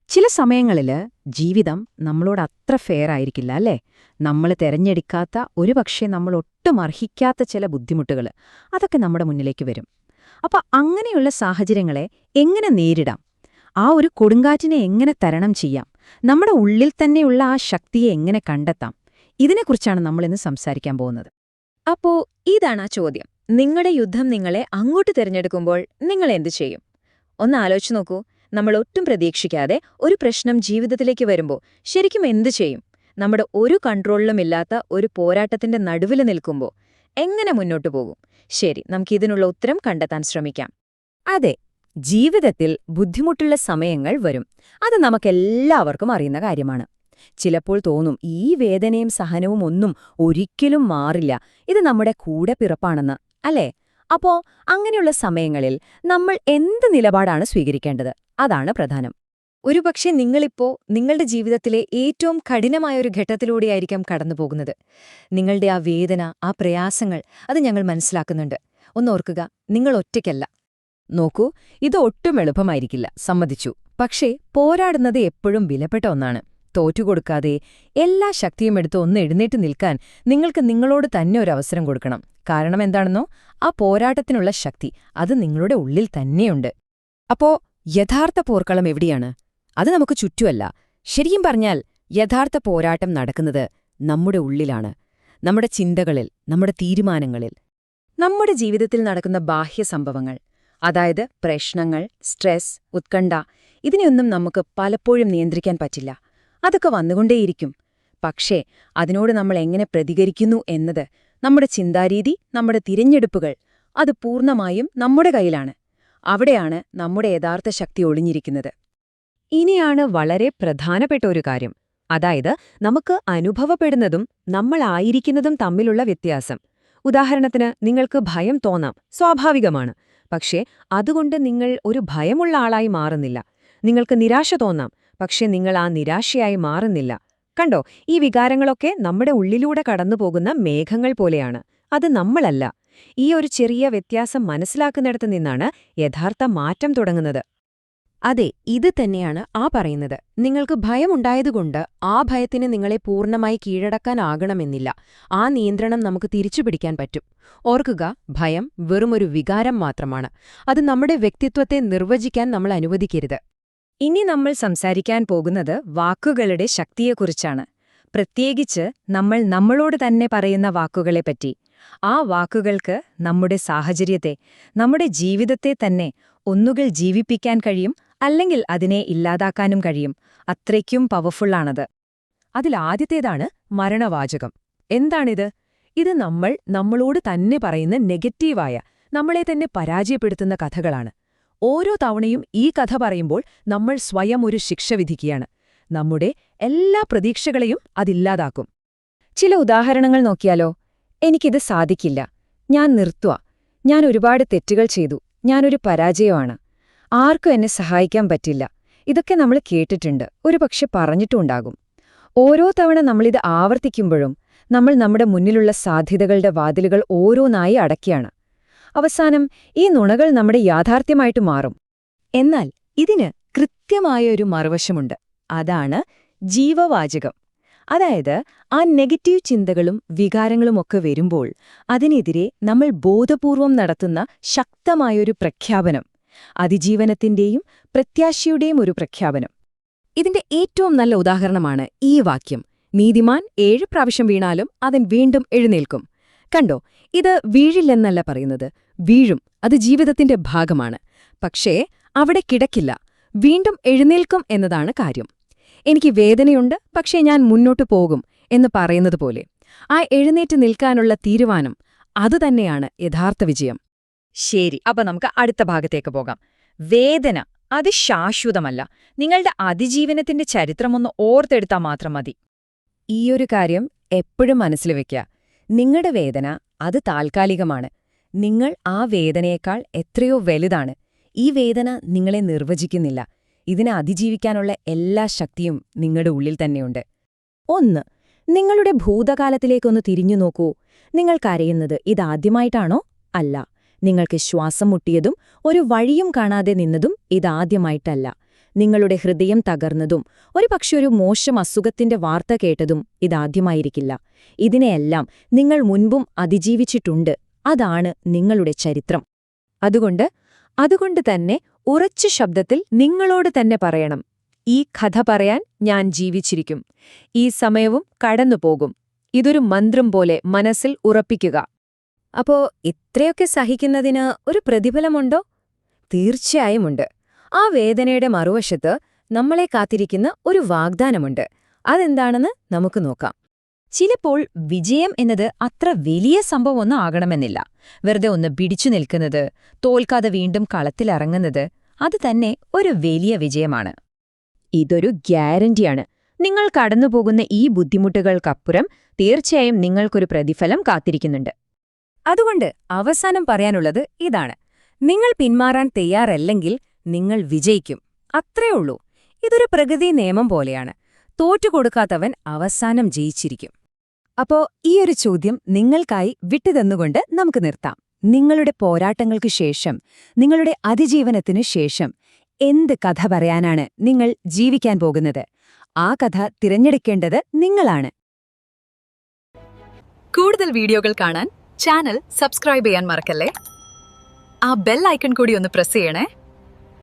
ചില സമയങ്ങളില് ജീവിതം നമ്മളോട് അത്ര ഫെയർ ആയിരിക്കില്ല അല്ലേ? നമ്മൾ തിരഞ്ഞെടുക്കാത്ത ഒരുപക്ഷെ നമ്മൾ ഒട്ടും അർഹിക്കാത്ത ചില ബുദ്ധിമുട്ടുകൾ അതൊക്കെ നമ്മുടെ മുന്നിലേക്ക് വരും. അപ്പൊ അങ്ങനെയുള്ള സാഹചര്യങ്ങളെ എങ്ങനെ നേരിടാം? ആ ഒരു കൊടുങ്കാറ്റിനെ എങ്ങനെ തരണം ചെയ്യാം? നമ്മുടെ ഉള്ളിൽ തന്നെയുള്ള ആ ശക്തിയെ എങ്ങനെ കണ്ടെത്താം? ഇതിനെക്കുറിച്ചാണ് നമ്മളിന്ന് സംസാരിക്കാൻ പോകുന്നത്. അപ്പോ ഇതാണ് ആ ചോദ്യം. നിങ്ങളുടെ യുദ്ധം നിങ്ങളെ അങ്ങോട്ട് തിരഞ്ഞെടുക്കുമ്പോൾ നിങ്ങൾ എന്തു ചെയ്യും? ഒന്ന് ആലോചിച്ചു നോക്കൂ. നമ്മൾ ഒട്ടും പ്രതീക്ഷിക്കാതെ ഒരു പ്രശ്നം ജീവിതത്തിലേക്ക് വരുമ്പോൾ ശരിക്കും എന്തു ചെയ്യും? നമ്മുടെ ഒരു കൺട്രോളിലുമില്ലാത്ത ഒരു പോരാട്ടത്തിന്റെ നടുവിൽ നിൽക്കുമ്പോൾ എങ്ങനെ മുന്നോട്ടു പോകും? ശരി, നമുക്കിതിനുള്ള ഉത്തരം കണ്ടെത്താൻ ശ്രമിക്കാം. അതെ, ജീവിതത്തിൽ ബുദ്ധിമുട്ടുള്ള സമയങ്ങൾ വരും. അത് നമുക്കെല്ലാവർക്കും അറിയുന്ന കാര്യമാണ്. ചിലപ്പോൾ തോന്നും ഈ വേദനയും സഹനവും ഒന്നും ഒരിക്കലും മാറില്ല, ഇത് നമ്മുടെ കൂടെ പിറപ്പാണെന്ന്, അല്ലേ? അപ്പോ അങ്ങനെയുള്ള സമയങ്ങളിൽ നമ്മൾ എന്ത് നിലപാടാണ് സ്വീകരിക്കേണ്ടത്? അതാണ് പ്രധാനം. ഒരുപക്ഷെ നിങ്ങളിപ്പോ നിങ്ങളുടെ ജീവിതത്തിലെ ഏറ്റവും കഠിനമായൊരു ഘട്ടത്തിലൂടെയായിരിക്കാം കടന്നുപോകുന്നത്. നിങ്ങളുടെ ആ വേദന, ആ പ്രയാസങ്ങൾ അത് ഞങ്ങൾ മനസ്സിലാക്കുന്നുണ്ട്. ഒന്നോർക്കുക, നിങ്ങൾ ഒറ്റയ്ക്കല്ല. നോക്കൂ, ഇത് ഒട്ടും എളുപ്പമായിരിക്കില്ല, സമ്മതിച്ചു. പക്ഷേ പോരാടുന്നത് എപ്പോഴും വിലപ്പെട്ട ഒന്നാണ്. തോറ്റുകൊടുക്കാതെ എല്ലാ ശക്തിയും എടുത്ത് ഒന്ന് എഴുന്നേറ്റ് നിൽക്കാൻ നിങ്ങൾക്ക് നിങ്ങളോട് തന്നെ ഒരു അവസരം കൊടുക്കണം. കാരണം എന്താണെന്നോ, ആ പോരാട്ടത്തിനുള്ള ശക്തി അത് നിങ്ങളുടെ ഉള്ളിൽ തന്നെയുണ്ട്. അപ്പോ യഥാർത്ഥ പോർക്കളം എവിടെയാണ്? അത് നമുക്ക് ചുറ്റുമല്ല. ശരിക്കും പറഞ്ഞാൽ യഥാർത്ഥ പോരാട്ടം നടക്കുന്നത് നമ്മുടെ ഉള്ളിലാണ്, നമ്മുടെ ചിന്തകളിൽ, നമ്മുടെ തീരുമാനങ്ങളിൽ. നമ്മുടെ ജീവിതത്തിൽ നടക്കുന്ന ബാഹ്യ സംഭവങ്ങൾ, അതായത് പ്രശ്നങ്ങൾ, സ്ട്രെസ്, ഉത്കണ്ഠ, ഇതിനെയൊന്നും നമുക്ക് പലപ്പോഴും നിയന്ത്രിക്കാൻ പറ്റില്ല. അതൊക്കെ വന്നുകൊണ്ടേയിരിക്കും. പക്ഷേ അതിനോട് നമ്മൾ എങ്ങനെ പ്രതികരിക്കുന്നു എന്നത്, നമ്മുടെ ചിന്താരീതി, നമ്മുടെ തിരഞ്ഞെടുപ്പുകൾ, അത് പൂർണ്ണമായും നമ്മുടെ കയ്യിലാണ്. അവിടെയാണ് നമ്മുടെ യഥാർത്ഥ ശക്തി ഒളിഞ്ഞിരിക്കുന്നത്. ഇനിയാണ് വളരെ പ്രധാനപ്പെട്ട ഒരു കാര്യം, അതായത് നമുക്ക് അനുഭവപ്പെടുന്നതും നമ്മളായിരിക്കുന്നതും തമ്മിലുള്ള വ്യത്യാസം. ഉദാഹരണത്തിന്, നിങ്ങൾക്ക് ഭയം തോന്നാം, സ്വാഭാവികമാണ്. പക്ഷേ അതുകൊണ്ട് നിങ്ങൾ ഒരു ഭയമുള്ള ആളായി മാറുന്നില്ല. നിങ്ങൾക്ക് നിരാശ തോന്നാം, പക്ഷെ നിങ്ങൾ ആ നിരാശയായി മാറുന്നില്ല. കണ്ടോ, ഈ വികാരങ്ങളൊക്കെ നമ്മുടെ ഉള്ളിലൂടെ കടന്നുപോകുന്ന മേഘങ്ങൾ പോലെയാണ്. അത് നമ്മളല്ല. ഈ ഒരു ചെറിയ വ്യത്യാസം മനസ്സിലാക്കുന്നിടത്ത് നിന്നാണ് യഥാർത്ഥ മാറ്റം തുടങ്ങുന്നത്. അതെ, ഇത് തന്നെയാണ് ആ പറയുന്നത്. നിങ്ങൾക്ക് ഭയമുണ്ടായതുകൊണ്ട് ആ ഭയത്തിന് നിങ്ങളെ പൂർണ്ണമായി കീഴടക്കാനാകണമെന്നില്ല. ആ നിയന്ത്രണം നമുക്ക് തിരിച്ചുപിടിക്കാൻ പറ്റും. ഓർക്കുക, ഭയം വെറുമൊരു വികാരം മാത്രമാണ്. അത് നമ്മുടെ വ്യക്തിത്വത്തെ നിർവചിക്കാൻ നമ്മൾ അനുവദിക്കരുത്. ഇനി നമ്മൾ സംസാരിക്കാൻ പോകുന്നത് വാക്കുകളുടെ ശക്തിയെക്കുറിച്ചാണ്. പ്രത്യേകിച്ച് നമ്മൾ നമ്മളോട് തന്നെ പറയുന്ന വാക്കുകളെപ്പറ്റി. ആ വാക്കുകൾക്ക് നമ്മുടെ സാഹചര്യത്തെ, നമ്മുടെ ജീവിതത്തെ തന്നെ ഒന്നുകിൽ ജീവിപ്പിക്കാൻ കഴിയും, അല്ലെങ്കിൽ അതിനെ ഇല്ലാതാക്കാനും കഴിയും. അത്രയ്ക്കും പവർഫുള്ളാണത്. അതിലാദ്യത്തേതാണ് മരണവാചകം. എന്താണിത്? ഇത് നമ്മൾ നമ്മളോട് തന്നെ പറയുന്ന നെഗറ്റീവായ, നമ്മളെ തന്നെ പരാജയപ്പെടുത്തുന്ന കഥകളാണ്. ഓരോ തവണയും ഈ കഥ പറയുമ്പോൾ നമ്മൾ സ്വയം ഒരു ശിക്ഷ വിധിക്കുകയാണ്. നമ്മുടെ എല്ലാ പ്രതീക്ഷകളെയും അതില്ലാതാക്കും. ചില ഉദാഹരണങ്ങൾ നോക്കിയാലോ? എനിക്കിത് സാധിക്കില്ല, ഞാൻ നിർത്തുക, ഞാൻ ഒരുപാട് തെറ്റുകൾ ചെയ്തു, ഞാനൊരു പരാജയമാണ്, ആർക്കും എന്നെ സഹായിക്കാൻ പറ്റില്ല. ഇതൊക്കെ നമ്മൾ കേട്ടിട്ടുണ്ട്, ഒരുപക്ഷെ പറഞ്ഞിട്ടുണ്ടാകും. ഓരോ തവണ നമ്മളിത് ആവർത്തിക്കുമ്പോഴും നമ്മൾ നമ്മുടെ മുന്നിലുള്ള സാധ്യതകളുടെ വാതിലുകൾ ഓരോന്നായി അടയ്ക്കുകയാണ്. അവസാനം ഈ നുണകൾ നമ്മുടെ യാഥാർത്ഥ്യമായിട്ട് മാറും. എന്നാൽ ഇതിന് കൃത്യമായൊരു മറുവശമുണ്ട്. അതാണ് ജീവവാചകം. അതായത് ആ നെഗറ്റീവ് ചിന്തകളും വികാരങ്ങളുമൊക്കെ വരുമ്പോൾ അതിനെതിരെ നമ്മൾ ബോധപൂർവം നടത്തുന്ന ശക്തമായൊരു പ്രഖ്യാപനം, അതിജീവനത്തിന്റെയും പ്രത്യാശയുടെയും ഒരു പ്രഖ്യാപനം. ഇതിന്റെ ഏറ്റവും നല്ല ഉദാഹരണമാണ് ഈ വാക്യം: നീതിമാൻ 7 പ്രാവശ്യം വീണാലും അവൻ വീണ്ടും എഴുന്നേൽക്കും. കണ്ടോ, ഇത് വീഴില്ലെന്നല്ല പറയുന്നത്, വീഴും, അത് ജീവിതത്തിന്റെ ഭാഗമാണ്. പക്ഷേ അവിടെ കിടക്കില്ല, വീണ്ടും എഴുന്നേൽക്കും എന്നതാണ് കാര്യം. എനിക്ക് വേദനയുണ്ട്, പക്ഷേ ഞാൻ മുന്നോട്ടു പോകും എന്ന് പറയുന്നത് പോലെ ആ എഴുന്നേറ്റ് നിൽക്കാനുള്ള തീരുമാനം, അതുതന്നെയാണ് യഥാർത്ഥ വിജയം. ശരി, അപ്പൊ നമുക്ക് അടുത്ത ഭാഗത്തേക്ക് പോകാം. വേദന അത് ശാശ്വതമല്ല. നിങ്ങളുടെ അതിജീവനത്തിന്റെ ചരിത്രമൊന്ന് ഓർത്തെടുത്താൽ മാത്രം മതി. ഈയൊരു കാര്യം എപ്പോഴും മനസ്സിൽ വയ്ക്കുക. നിങ്ങളുടെ വേദന അത് താൽക്കാലികമാണ്. നിങ്ങൾ ആ വേദനയേക്കാൾ എത്രയോ വലുതാണ്. ഈ വേദന നിങ്ങളെ നിർവചിക്കുന്നില്ല. ഇതിനെ അതിജീവിക്കാനുള്ള എല്ലാ ശക്തിയും നിങ്ങളുടെ ഉള്ളിൽ തന്നെയുണ്ട്. 1. നിങ്ങളുടെ ഭൂതകാലത്തിലേക്കൊന്ന് തിരിഞ്ഞു നോക്കൂ. നിങ്ങൾ കരയുന്നത് ഇതാദ്യമായിട്ടാണോ? അല്ല. നിങ്ങൾക്ക് ശ്വാസം മുട്ടിയതും ഒരു വഴിയും കാണാതെ നിന്നതും ഇതാദ്യമായിട്ടല്ല. നിങ്ങളുടെ ഹൃദയം തകർന്നതും ഒരുപക്ഷെ ഒരു മോശം അസുഖത്തിന്റെ വാർത്ത കേട്ടതും ഇതാദ്യമായിരിക്കില്ല. ഇതിനെയെല്ലാം നിങ്ങൾ മുൻപും അതിജീവിച്ചിട്ടുണ്ട്. അതാണ് നിങ്ങളുടെ ചരിത്രം. അതുകൊണ്ട് തന്നെ ഉറച്ച ശബ്ദത്തിൽ നിങ്ങളോട് തന്നെ പറയണം, ഈ കഥ പറയാൻ ഞാൻ ജീവിച്ചിരിക്കും. ഈ സമയവും കടന്നുപോകും. ഇതൊരു മന്ത്രം പോലെ മനസ്സിൽ ഉറപ്പിക്കുക. അപ്പോ ഇത്രയൊക്കെ സഹിക്കുന്നതിന് ഒരു പ്രതിഫലമുണ്ടോ? തീർച്ചയായുമുണ്ട്. ആ വേദനയുടെ മറുവശത്ത് നമ്മളെ കാത്തിരിക്കുന്ന ഒരു വാഗ്ദാനമുണ്ട്. അതെന്താണെന്ന് നമുക്ക് നോക്കാം. ചിലപ്പോൾ വിജയം എന്നത് അത്ര വലിയ സംഭവമൊന്നും ആകണമെന്നില്ല. വെറുതെ ഒന്ന് പിടിച്ചു നിൽക്കുന്നത്, തോൽക്കാതെ വീണ്ടും കളത്തിലിറങ്ങുന്നത്, അത് തന്നെ ഒരു വലിയ വിജയമാണ്. ഇതൊരു ഗ്യാരണ്ടിയാണ്. നിങ്ങൾ കടന്നുപോകുന്ന ഈ ബുദ്ധിമുട്ടുകൾക്കപ്പുറം തീർച്ചയായും നിങ്ങൾക്കൊരു പ്രതിഫലം കാത്തിരിക്കുന്നുണ്ട്. അതുകൊണ്ട് അവസാനം പറയാനുള്ളത് ഇതാണ്: നിങ്ങൾ പിന്മാറാൻ തയ്യാറല്ലെങ്കിൽ നിങ്ങൾ വിജയിക്കും. അത്രേ ഉള്ളൂ. ഇതൊരു പ്രകൃതി നിയമം പോലെയാണ്. തോറ്റുകൊടുക്കാത്തവൻ അവസാനം ജയിച്ചിരിക്കും. അപ്പോ ഈയൊരു ചോദ്യം നിങ്ങൾക്കായി വിട്ടുതന്നുകൊണ്ട് നമുക്ക് നിർത്താം. നിങ്ങളുടെ പോരാട്ടങ്ങൾക്കു ശേഷം, നിങ്ങളുടെ അതിജീവനത്തിനു ശേഷം എന്ത് കഥ പറയാനാണ് നിങ്ങൾ ജീവിക്കാൻ പോകുന്നത്? ആ കഥ തിരഞ്ഞെടുക്കേണ്ടത് നിങ്ങളാണ്. കൂടുതൽ വീഡിയോകൾ കാണാൻ ചാനൽ സബ്സ്ക്രൈബ് ചെയ്യാൻ മറക്കല്ലേ. ആ ബെൽ ഐക്കൺ കൂടി ഒന്ന് പ്രസ് ചെയ്യണേ.